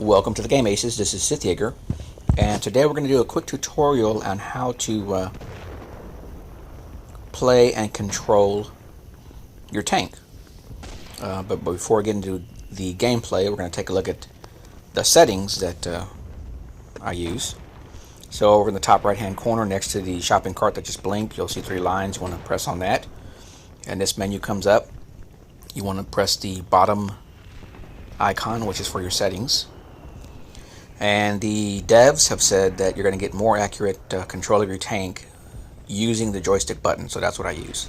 Welcome to the Game Aces. This is Sith Yeager, and today we're going to do a quick tutorial on how to play and control your tank. But before we get into the gameplay, we're going to take a look at the settings that I use. So over in the top right hand corner next to the shopping cart that just blinked, you'll see three lines. You want to press on that, and this menu comes up. You want to press the bottom icon, which is for your settings. And the devs have said that you're going to get more accurate control of your tank using the joystick button, so that's what I use.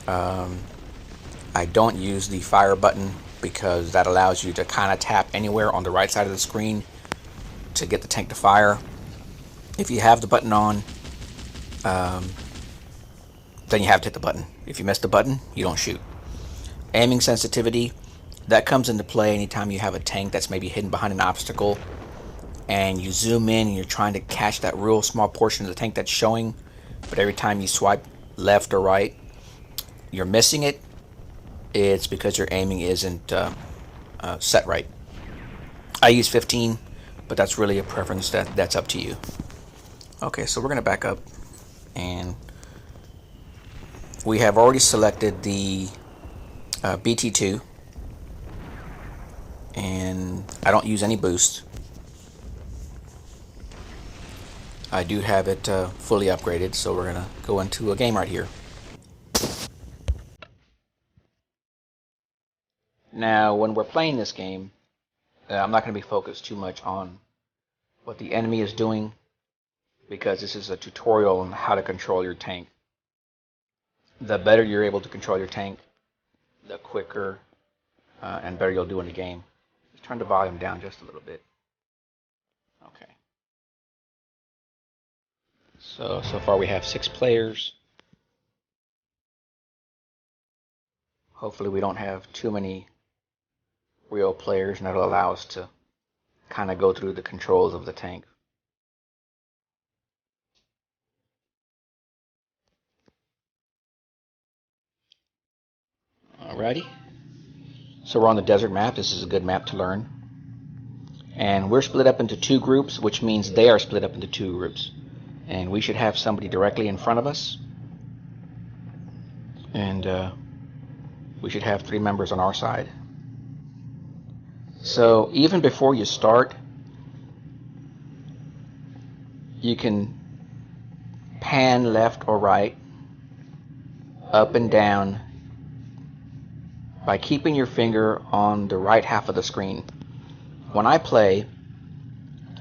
I don't use the fire button because that allows you to kind of tap anywhere on the right side of the screen to get the tank to fire. If you have the button on, then you have to hit the button. If you miss the button, you don't shoot. Aiming sensitivity, that comes into play anytime you have a tank that's maybe hidden behind an obstacle and you zoom in and you're trying to catch that real small portion of the tank that's showing, but every time you swipe left or right, you're missing it. It's because your aiming isn't set right. I use 15, but that's really a preference that's up to you. Okay, so we're going to back up, and we have already selected the BT2, and I don't use any boost. I do have it fully upgraded, so we're going to go into a game right here. Now, when we're playing this game, I'm not going to be focused too much on what the enemy is doing, because this is a tutorial on how to control your tank. The better you're able to control your tank, the quicker and better you'll do in the game. Let's turn the volume down just a little bit. Okay. So far we have 6 players. Hopefully we don't have too many real players, and that'll allow us to kind of go through the controls of the tank. Alrighty. So we're on the desert map. This is a good map to learn. And we're split up into 2 groups, which means they are split up into 2 groups. And we should have somebody directly in front of us. And we should have 3 members on our side. So even before you start, you can pan left or right, up and down, by keeping your finger on the right half of the screen. When I play,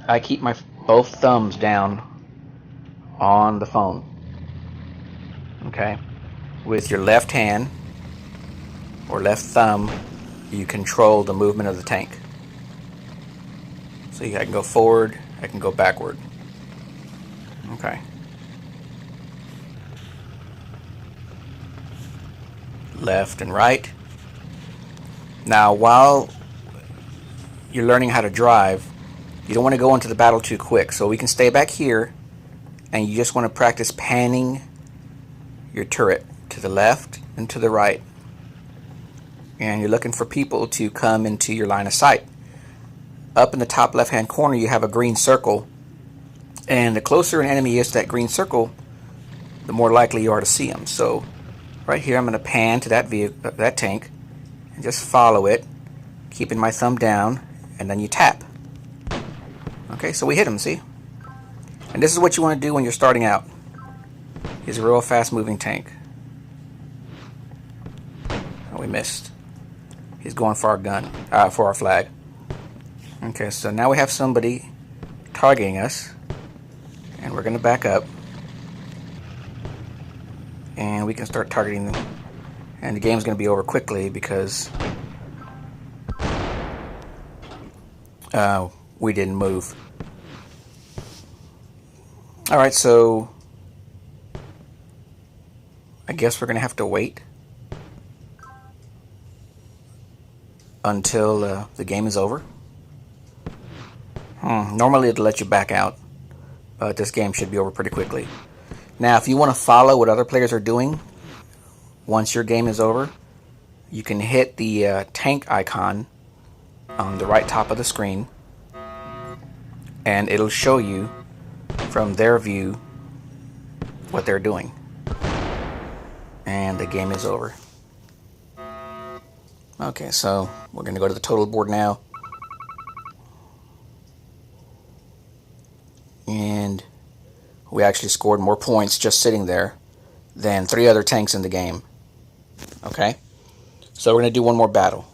I keep my both thumbs down on the phone. Okay? With your left hand or left thumb, you control the movement of the tank. So I can go forward, I can go backward. Okay. Left and right. Now, while you're learning how to drive, you don't want to go into the battle too quick. So we can stay back here, and you just want to practice panning your turret to the left and to the right. And you're looking for people to come into your line of sight. Up in the top left-hand corner, you have a green circle. And the closer an enemy is to that green circle, the more likely you are to see them. So right here, I'm going to pan to that tank, and just follow it, keeping my thumb down, and then you tap. Okay, so we hit him, see? And this is what you want to do when you're starting out. He's a real fast-moving tank. Oh, we missed. He's going for our gun, for our flag. Okay, so now we have somebody targeting us, and we're going to back up, and we can start targeting them. And the game's going to be over quickly because we didn't move. Alright, so I guess we're going to have to wait until the game is over. Normally it'll let you back out, but this game should be over pretty quickly. Now, if you want to follow what other players are doing, once your game is over, you can hit the tank icon on the right top of the screen, and it'll show you from their view what they're doing. And the game is over. Okay, so we're going to go to the total board now. And we actually scored more points just sitting there than 3 other tanks in the game. Okay, so we're going to do one more battle.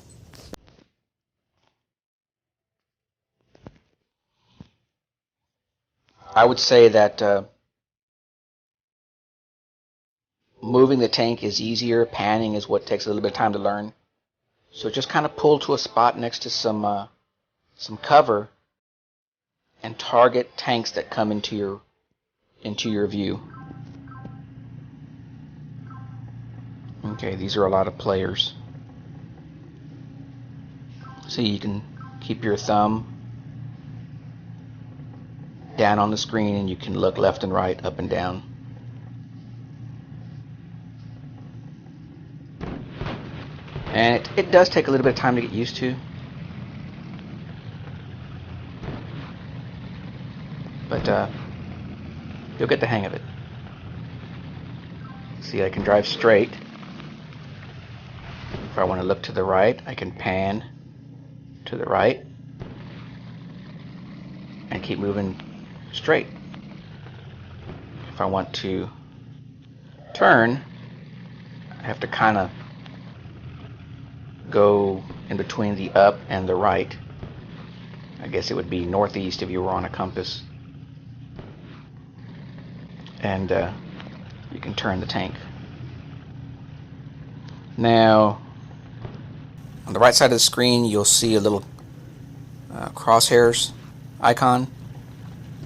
I would say that moving the tank is easier. Panning is what takes a little bit of time to learn. So just kind of pull to a spot next to some cover and target tanks that come into your view. Okay, these are a lot of players. See, you can keep your thumb down on the screen and you can look left and right, up and down. And it does take a little bit of time to get used to. But you'll get the hang of it. See, I can drive straight. If I want to look to the right, I can pan to the right and keep moving straight. If I want to turn, I have to kind of go in between the up and the right. I guess it would be northeast if you were on a compass. And you can turn the tank. Now, on the right side of the screen, you'll see a little crosshairs icon.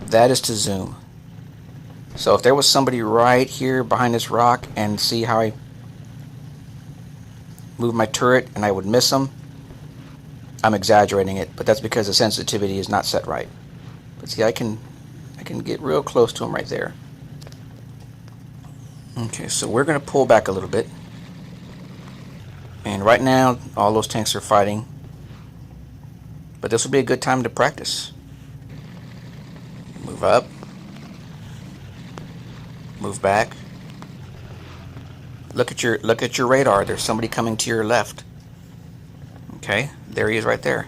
That is to zoom. So if there was somebody right here behind this rock, and see how I move my turret and I would miss them, I'm exaggerating it, but that's because the sensitivity is not set right. But see, I can get real close to them right there. Okay, so we're going to pull back a little bit. And right now, all those tanks are fighting. But this will be a good time to practice. Move up. Move back. Look at your radar. There's somebody coming to your left. Okay, there he is right there.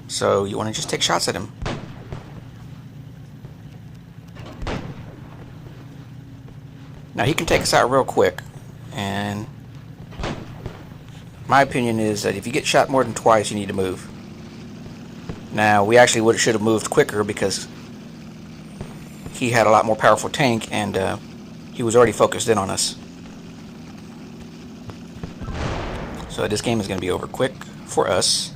So you want to just take shots at him. Now he can take us out real quick, and my opinion is that if you get shot more than twice, you need to move. Now we actually should have moved quicker because he had a lot more powerful tank, and he was already focused in on us. So this game is going to be over quick for us.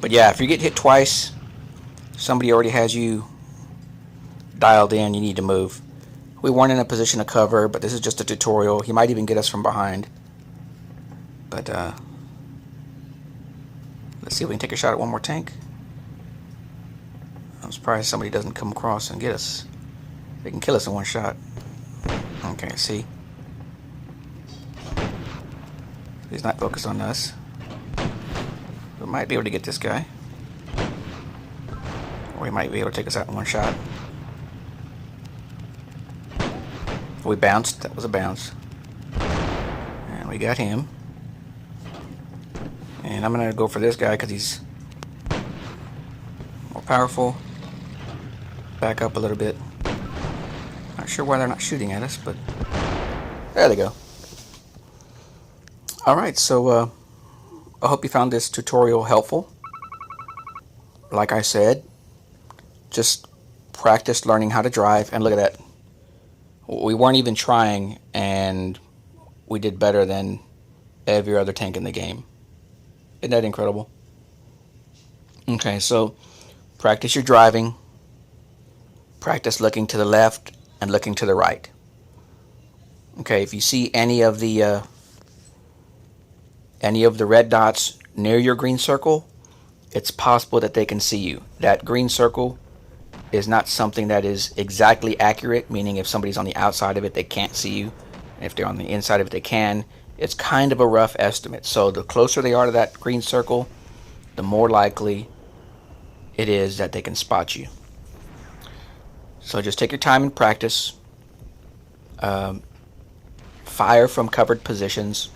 But yeah, if you get hit twice, somebody already has you dialed in, you need to move. We weren't in a position to cover, but this is just a tutorial. He might even get us from behind. But let's see if we can take a shot at one more tank. I'm surprised somebody doesn't come across and get us. They can kill us in one shot. Okay, see? He's not focused on us. We might be able to get this guy. Or he might be able to take us out in one shot. We bounced. That was a bounce. And we got him. And I'm going to go for this guy because he's more powerful. Back up a little bit. Not sure why they're not shooting at us, but there they go. Alright, so I hope you found this tutorial helpful. Like I said, just practice learning how to drive, and look at that. We weren't even trying, and we did better than every other tank in the game. Isn't that incredible? Okay, so practice your driving. Practice looking to the left and looking to the right. Okay, if you see any of the red dots near your green circle, it's possible that they can see you. That green circle is not something that is exactly accurate, meaning if somebody's on the outside of it, they can't see you. And if they're on the inside of it, they can. It's kind of a rough estimate. So the closer they are to that green circle, the more likely it is that they can spot you. So just take your time and practice. Fire from covered positions.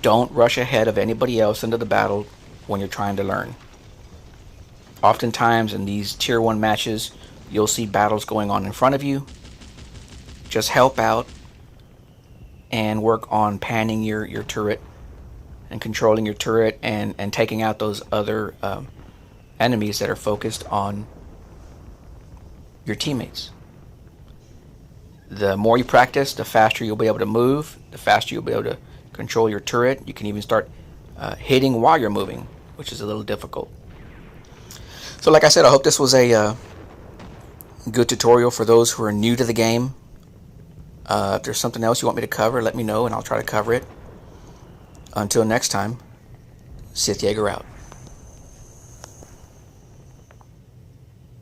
Don't rush ahead of anybody else into the battle when you're trying to learn. Oftentimes in these tier 1 matches, you'll see battles going on in front of you. Just help out and work on panning your turret and controlling your turret and taking out those other enemies that are focused on your teammates. The more you practice, the faster you'll be able to move, the faster you'll be able to control your turret. You can even start hitting while you're moving, which is a little difficult. So like I said, I hope this was a good tutorial for those who are new to the game. If there's something else you want me to cover, let me know and I'll try to cover it. Until next time, Sith Yeager out.